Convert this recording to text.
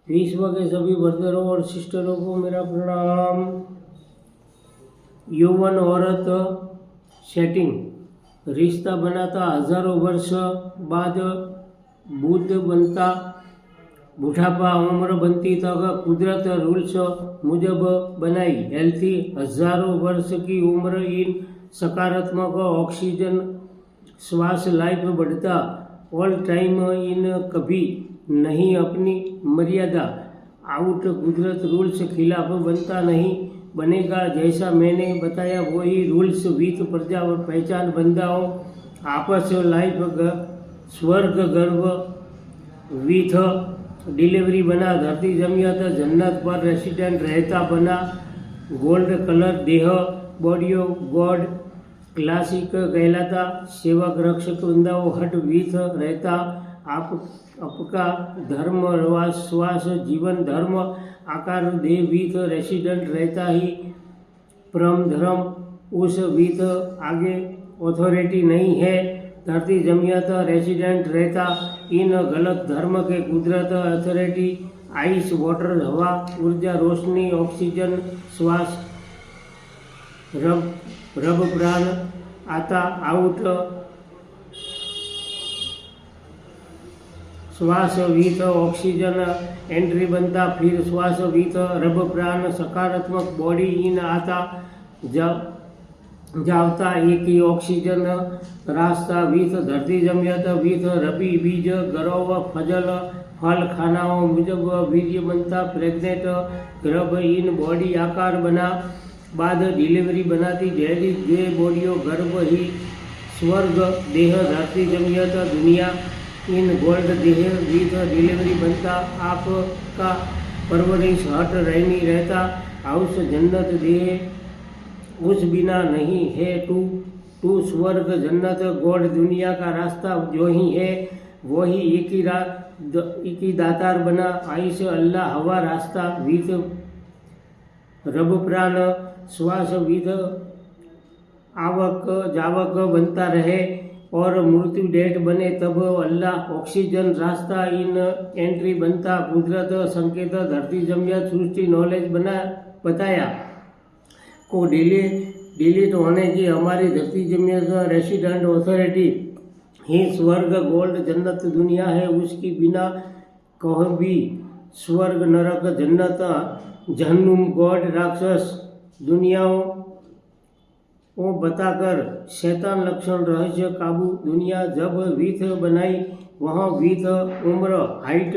विश्व के सभी ब्रदरों और सिस्टरों को मेरा प्रणाम। यौवन औरत सेटिंग रिश्ता बनाता हजारों वर्ष बाद बुद्ध बनता बुढ़ापा उम्र बनती तक कुदरत रूल्स मुजब बनाई हेल्थी हजारों वर्ष की उम्र इन सकारात्मक ऑक्सीजन श्वास लाइफ बढ़ता ऑल टाइम इन कभी नहीं अपनी मर्यादा आउट कुदरत रूल्स खिलाफ बनता नहीं बनेगा जैसा मैंने बताया वही रूल्स विथ प्रजा और पहचान बंदाओं आपस लाइफ स्वर्ग गर्भ विथ डिलीवरी बना धरती जमियत जन्नत पर रेसिडेंट रहता बना गोल्ड कलर देह बॉडी ऑफ गॉड क्लासिक कहलाता सेवक रक्षक बंदाओं हट विथ रहता आपका धर्म श्वास जीवन धर्म आकार देह विथ रेसिडेंट रहता ही परम धर्म उस विथ आगे ऑथोरिटी नहीं है धरती जमियत रेसिडेंट रहता इन गलत धर्म के कुदरत अथॉरिटी आइस वाटर हवा ऊर्जा रोशनी ऑक्सीजन श्वास रब प्राण आता आउट श्वास विथ ऑक्सीजन एंट्री बनता फिर श्वास विथ रब प्राण सकारात्मक बॉडी इन आता जावता एक ही ऑक्सीजन रास्ता विथ धरती जमियत विथ रबी बीज गरव फजल फल खानाओं मुजब वीर्य बनता प्रेग्नेंट गर्भ इन बॉडी आकार बना बाद डिलीवरी बनाती जहरी जे बॉडियों गर्भ ही स्वर्ग देह धरती जमियत दुनिया इन गोल्ड देह विथ डिलीवरी बनता आपका परवरिश हट रहनी रहता हाउस जन्नत देह उस बिना नहीं है टू स्वर्ग जन्नत गॉड दुनिया का रास्ता जो ही है वही एक ही दातार बना आइश अल्लाह हवा रास्ता विथ रब प्राण श्वास विथ आवक जावक बनता रहे और मृत्यु डेट बने तब अल्लाह ऑक्सीजन रास्ता इन एंट्री बनता कुदरत संकेत धरती जमियत सृष्टि नॉलेज बना बताया को डिलीट होने की हमारी धरती जमियत रेसिडेंट ऑथोरिटी ही स्वर्ग गोल्ड जन्नत दुनिया है उसकी बिना कह भी स्वर्ग नरक जन्नत जहन्नुम गॉड राक्षस दुनियाओं वो बताकर शैतान लक्षण रहस्य काबू दुनिया जब विथ बनाई वहाँ विथ उम्र हाइट